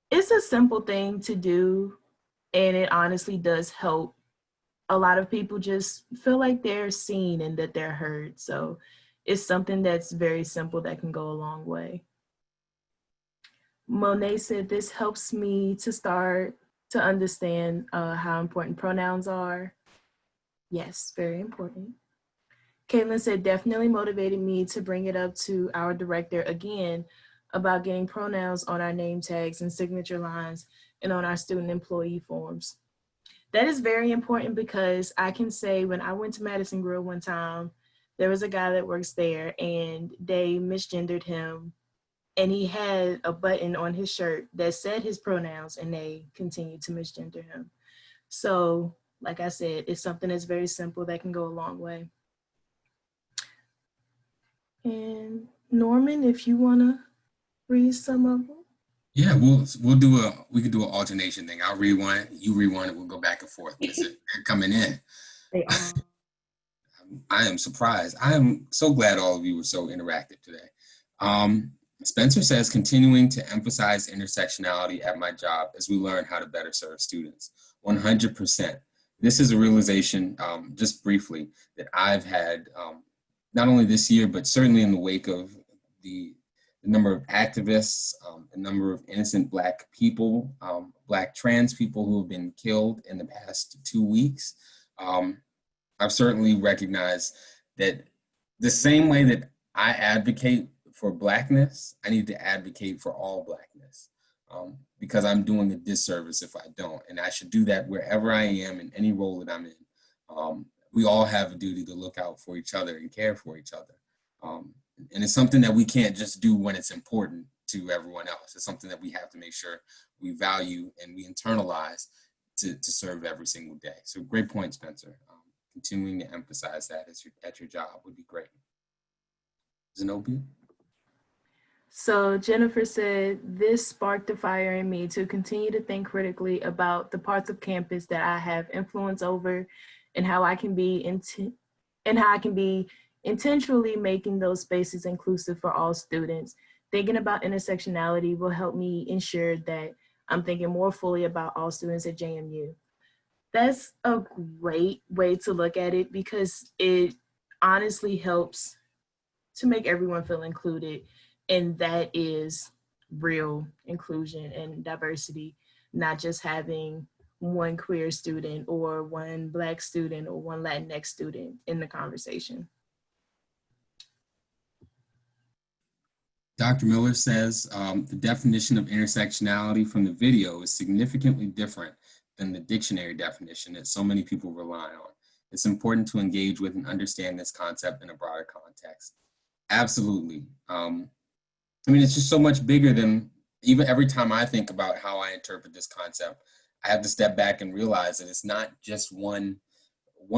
It's a simple thing to do, and it honestly does help. A lot of people just feel like they're seen and that they're heard. So it's something that's very simple that can go a long way. Monet said, this helps me to start to understand how important pronouns are. Yes, very important. Caitlin said, definitely motivated me to bring it up to our director again about getting pronouns on our name tags and signature lines and on our student employee forms. That is very important because I can say when I went to Madison Grill one time, there was a guy that works there and they misgendered him, and he had a button on his shirt that said his pronouns, and they continued to misgender him. So, like I said, it's something that's very simple that can go a long way. And Norman, if you want to read some of them. Yeah, we could do an alternation thing. I'll read one, you read one, and we'll go back and forth because they're coming in. They are. I am surprised. I am so glad all of you were so interactive today. Spencer says, continuing to emphasize intersectionality at my job as we learn how to better serve students. 100%. This is a realization, just briefly, that I've had not only this year, but certainly in the wake of the number of activists, the number of innocent Black people, Black trans people who have been killed in the past 2 weeks. I've certainly recognized that the same way that I advocate for Blackness, I need to advocate for all Blackness, because I'm doing a disservice if I don't. And I should do that wherever I am in any role that I'm in. We all have a duty to look out for each other and care for each other. And it's something that we can't just do when it's important to everyone else. It's something that we have to make sure we value and we internalize to serve every single day. So great point, Spencer. Continuing to emphasize that at your job would be great. Zenobia? So Jennifer said, this sparked a fire in me to continue to think critically about the parts of campus that I have influence over and how I can be intentionally making those spaces inclusive for all students. Thinking about intersectionality will help me ensure that I'm thinking more fully about all students at JMU. That's a great way to look at it because it honestly helps to make everyone feel included. And that is real inclusion and diversity, not just having one queer student or one Black student or one Latinx student in the conversation. Dr. Miller says the definition of intersectionality from the video is significantly different than the dictionary definition that so many people rely on. It's important to engage with and understand this concept in a broader context. Absolutely. I mean, it's just so much bigger than, even every time I think about how I interpret this concept, I have to step back and realize that it's not just one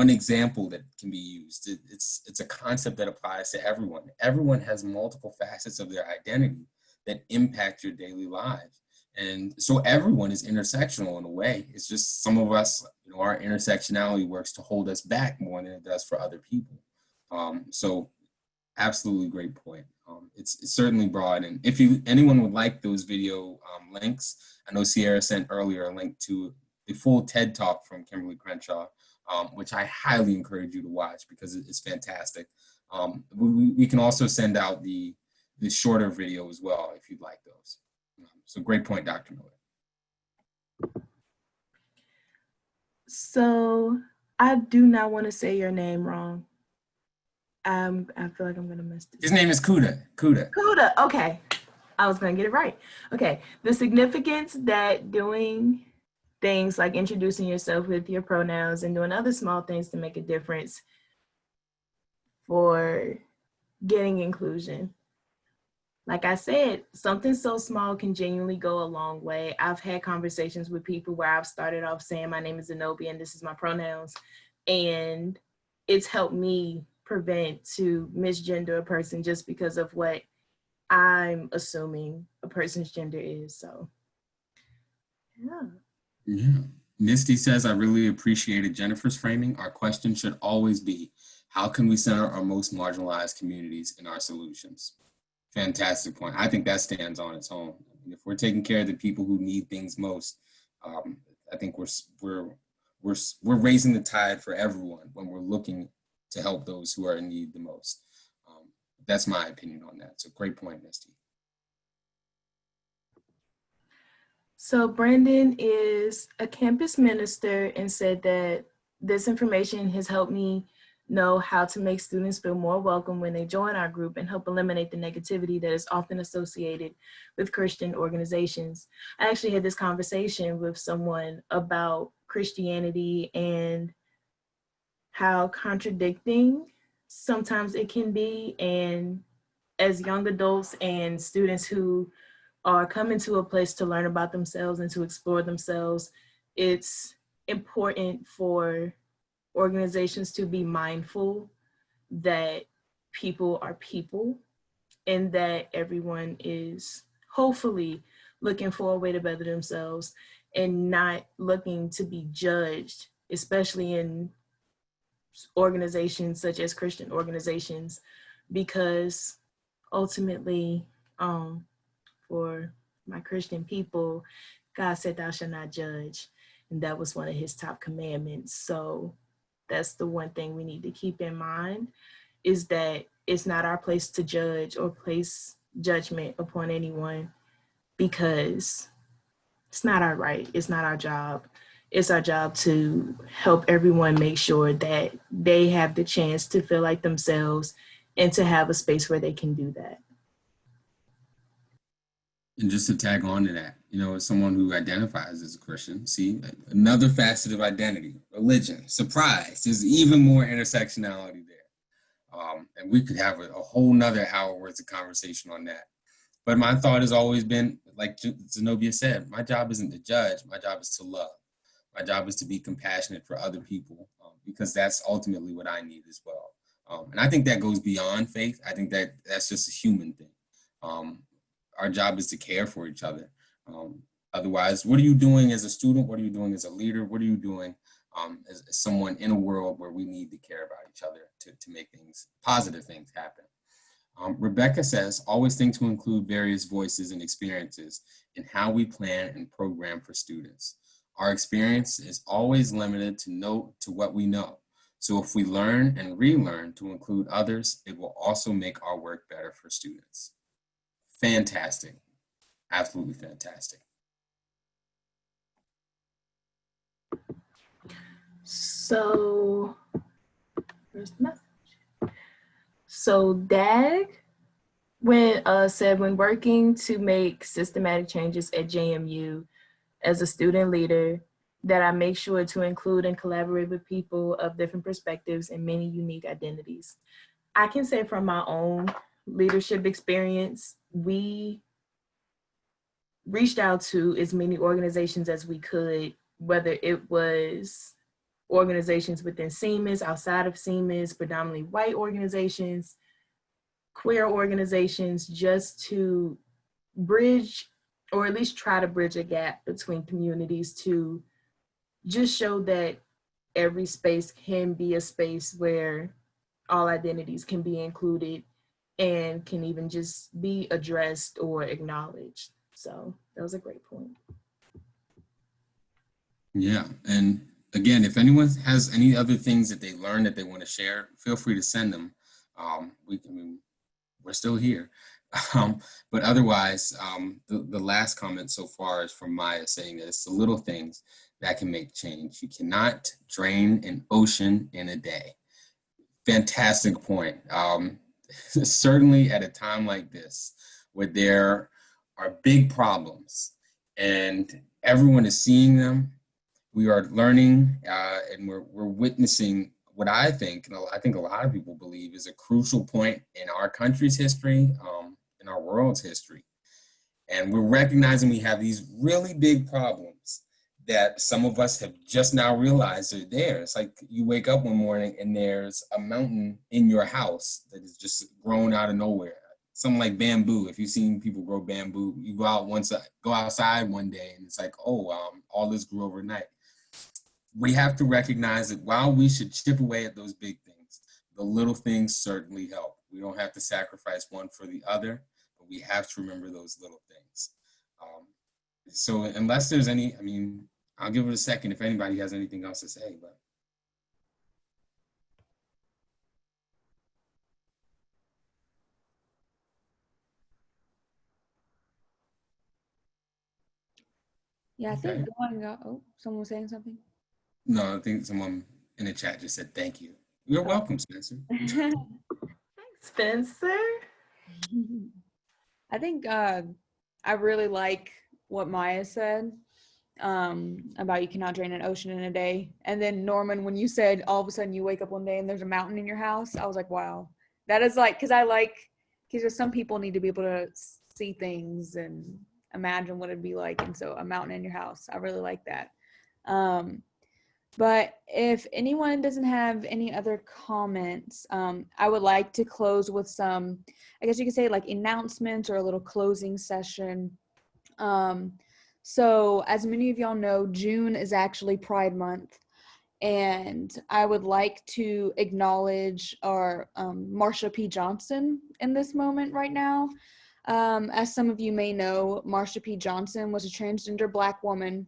example that can be used. It's a concept that applies to everyone. Everyone has multiple facets of their identity that impact your daily lives. And so everyone is intersectional in a way. It's just some of us, our intersectionality works to hold us back more than it does for other people. So absolutely great point. It's certainly broad. And if anyone would like those video links, I know Sierra sent earlier a link to the full TED Talk from Kimberly Crenshaw, which I highly encourage you to watch because it's fantastic. We can also send out the shorter video as well if you'd like those. So great point, Dr. Miller. So I do not want to say your name wrong. I feel like I'm gonna mess this. His name is Kuda. Kuda. Okay, I was gonna get it right. Okay, the significance that doing things like introducing yourself with your pronouns and doing other small things to make a difference for getting inclusion. Like I said, something so small can genuinely go a long way. I've had conversations with people where I've started off saying my name is Zenobia and this is my pronouns, and it's helped me prevent to misgender a person just because of what I'm assuming a person's gender is. So, yeah. Misty says, I really appreciated Jennifer's framing. Our question should always be, How can we center our most marginalized communities in our solutions? Fantastic point. I think that stands on its own. If we're taking care of the people who need things most, I think we're raising the tide for everyone when we're looking to help those who are in need the most. That's my opinion on that. So great point, Misty. So Brandon is a campus minister and said that this information has helped me know how to make students feel more welcome when they join our group and help eliminate the negativity that is often associated with Christian organizations. I actually had this conversation with someone about Christianity and how contradicting sometimes it can be. And as young adults and students who are coming to a place to learn about themselves and to explore themselves, it's important for organizations to be mindful that people are people and that everyone is hopefully looking for a way to better themselves and not looking to be judged, especially in organizations such as Christian organizations, because ultimately, for my Christian people, God said, "Thou shalt not judge," and that was one of his top commandments. So that's the one thing we need to keep in mind, is that it's not our place to judge or place judgment upon anyone, because it's not our right, it's not our job. It's our job to help everyone make sure that they have the chance to feel like themselves and to have a space where they can do that. And just to tag on to that, as someone who identifies as a Christian, see, another facet of identity, religion, surprise, there's even more intersectionality there. And we could have a whole nother hour worth of conversation on that. But my thought has always been, like Zenobia said, my job isn't to judge, my job is to love. My job is to be compassionate for other people, because that's ultimately what I need as well. And I think that goes beyond faith. I think that's just a human thing. Our job is to care for each other. Otherwise, what are you doing as a student? What are you doing as a leader? What are you doing as someone in a world where we need to care about each other to make positive things happen? Rebecca says, always think to include various voices and experiences in how we plan and program for students. Our experience is always limited to what we know. So if we learn and relearn to include others, it will also make our work better for students. Fantastic. Absolutely fantastic. So, where's the message? So Dag said, when working to make systematic changes at JMU as a student leader, that I make sure to include and collaborate with people of different perspectives and many unique identities. I can say from my own leadership experience, we reached out to as many organizations as we could, whether it was organizations within Siemens, outside of Siemens, predominantly white organizations, queer organizations, just to bridge, or at least try to bridge a gap between communities, to just show that every space can be a space where all identities can be included and can even just be addressed or acknowledged. So that was a great point. Yeah, and again, if anyone has any other things that they learned that they want to share, feel free to send them. We're still here. But otherwise, the last comment so far is from Maya, saying that it's the little things that can make change. You cannot drain an ocean in a day. Fantastic point. Certainly at a time like this, where there are big problems and everyone is seeing them, we are learning and we're witnessing what I think, and I think a lot of people believe, is a crucial point in our country's history, in our world's history. And we're recognizing we have these really big problems that some of us have just now realized are there. It's like you wake up one morning and there's a mountain in your house that is just grown out of nowhere. Something like bamboo. If you've seen people grow bamboo, you go outside one day and it's like, oh, all this grew overnight. We have to recognize that while we should chip away at those big things, the little things certainly help. We don't have to sacrifice one for the other, but we have to remember those little things. So unless there's any, I mean, I'll give it a second if anybody has anything else to say, but. Yeah, I think Okay. someone was saying something. No, I think someone in the chat just said thank you. You're welcome, Spencer. Thanks, Spencer. I think I really like what Maya said about you cannot drain an ocean in a day. And then Norman, when you said all of a sudden you wake up one day and there's a mountain in your house, I was like, wow, that is like, because some people need to be able to see things and imagine what it'd be like. And so a mountain in your house, I really like that. But if anyone doesn't have any other comments, I would like to close with some, I guess you could say like announcements or a little closing session. So as many of y'all know, June is actually Pride Month. And I would like to acknowledge our Marsha P. Johnson in this moment right now. As some of you may know, Marsha P. Johnson was a transgender Black woman,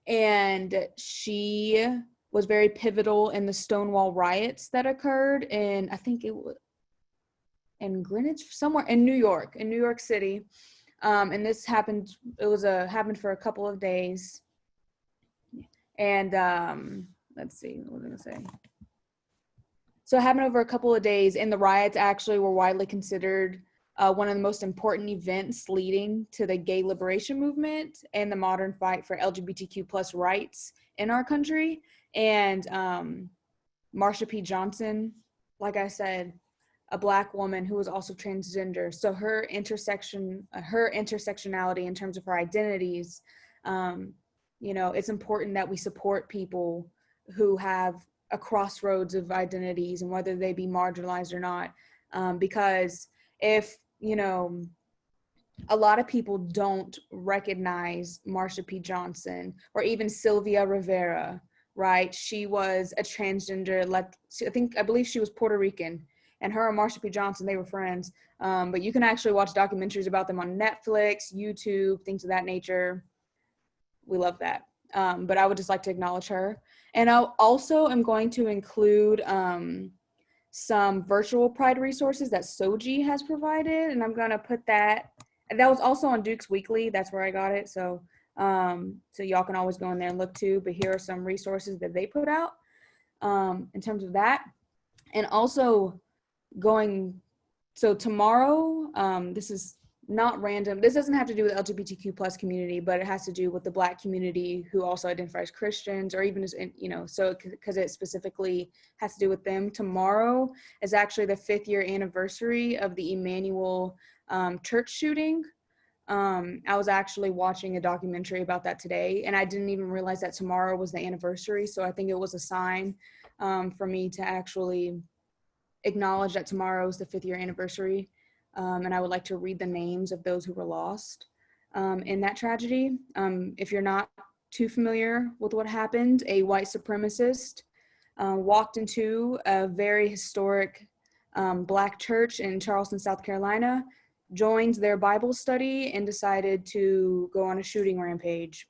and she was very pivotal in the Stonewall riots that occurred in, I think it was in Greenwich, somewhere in New York City. And this happened, happened for a couple of days. And let's see, what was I gonna say? So it happened over a couple of days, and the riots actually were widely considered one of the most important events leading to the gay liberation movement and the modern fight for LGBTQ plus rights in our country. And Marsha P. Johnson, like I said, a Black woman who was also transgender. So her intersectionality in terms of her identities, it's important that we support people who have a crossroads of identities and whether they be marginalized or not. Because if, a lot of people don't recognize Marsha P. Johnson or even Sylvia Rivera, right? She was a transgender, I believe she was Puerto Rican, and her and Marsha P. Johnson, they were friends. But you can actually watch documentaries about them on Netflix, YouTube, things of that nature. We love that. But I would just like to acknowledge her. And I also am going to include some virtual Pride resources that Soji has provided. And I'm going to put that was also on Duke's Weekly. That's where I got it. So y'all can always go in there and look too. But here are some resources that they put out in terms of that. And also so tomorrow, this is not random. This doesn't have to do with LGBTQ plus community, but it has to do with the Black community who also identifies Christians, or even as, so because it specifically has to do with them. Tomorrow is actually the 5th year anniversary of the Emmanuel church shooting. I was actually watching a documentary about that today, and I didn't even realize that tomorrow was the anniversary. So I think it was a sign for me to actually acknowledge that tomorrow is the 5th year anniversary. And I would like to read the names of those who were lost in that tragedy. If you're not too familiar with what happened, a white supremacist walked into a very historic Black church in Charleston, South Carolina, joined their Bible study, and decided to go on a shooting rampage.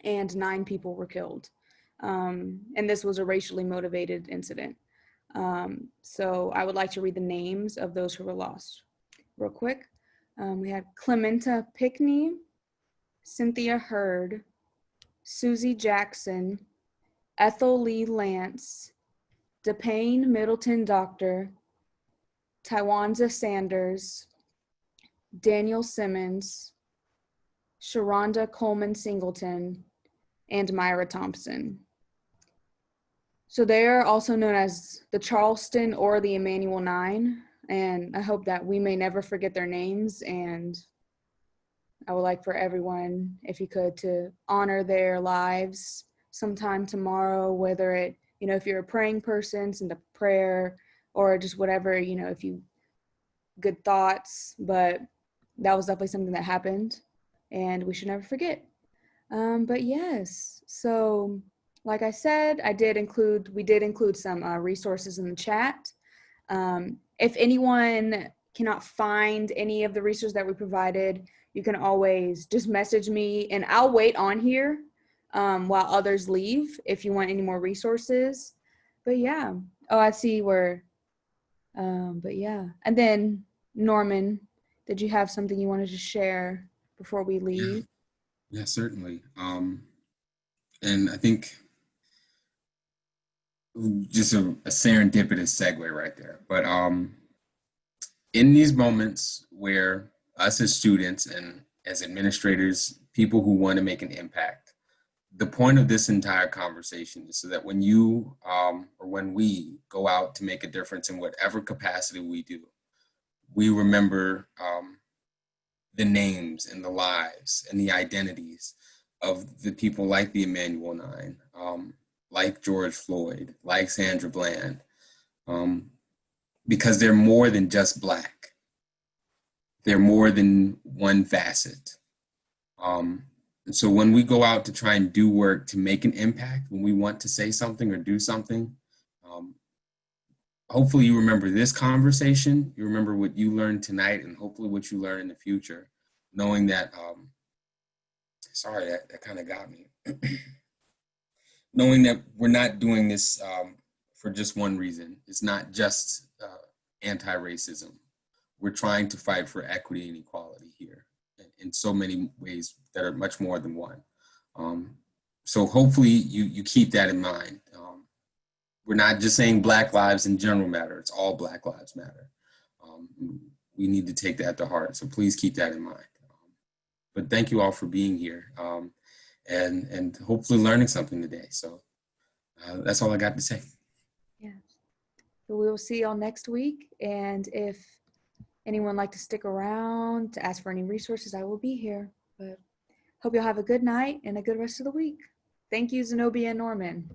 And 9 people were killed. And this was a racially motivated incident. So I would like to read the names of those who were lost real quick. We had Clementa Pickney, Cynthia Hurd, Susie Jackson, Ethel Lee Lance, DePayne Middleton Doctor, Tywanza Sanders, Daniel Simmons, Sharonda Coleman Singleton, and Myra Thompson. So they are also known as the Charleston or the Emmanuel 9. And I hope that we may never forget their names. And I would like for everyone, if you could, to honor their lives sometime tomorrow, whether it, if you're a praying person, send a prayer, or just whatever, if you, good thoughts. But that was definitely something that happened, and we should never forget. But yes, so like I said, we did include some resources in the chat. If anyone cannot find any of the resources that we provided, you can always just message me and I'll wait on here while others leave if you want any more resources. But yeah. Oh, I see where, but yeah. And then Norman, did you have something you wanted to share before we leave? Yeah, certainly. And I think just a serendipitous segue right there. But in these moments where us as students and as administrators, people who want to make an impact, the point of this entire conversation is so that when you or when we go out to make a difference in whatever capacity we do, we remember the names and the lives and the identities of the people like the Emmanuel Nine, like George Floyd, like Sandra Bland, because they're more than just Black. They're more than one facet. And so when we go out to try and do work to make an impact, when we want to say something or do something, hopefully you remember this conversation, you remember what you learned tonight, and hopefully what you learn in the future, knowing that, sorry, that kind of got me. Knowing that we're not doing this for just one reason. It's not just anti-racism. We're trying to fight for equity and equality here in so many ways that are much more than one. So hopefully you keep that in mind. We're not just saying Black lives in general matter. It's all Black lives matter. We need to take that to heart. So please keep that in mind. But thank you all for being here and hopefully learning something today. So that's all I got to say. Yeah. So we will see y'all next week. And if anyone would like to stick around to ask for any resources, I will be here. But hope y'all have a good night and a good rest of the week. Thank you, Zenobia and Norman.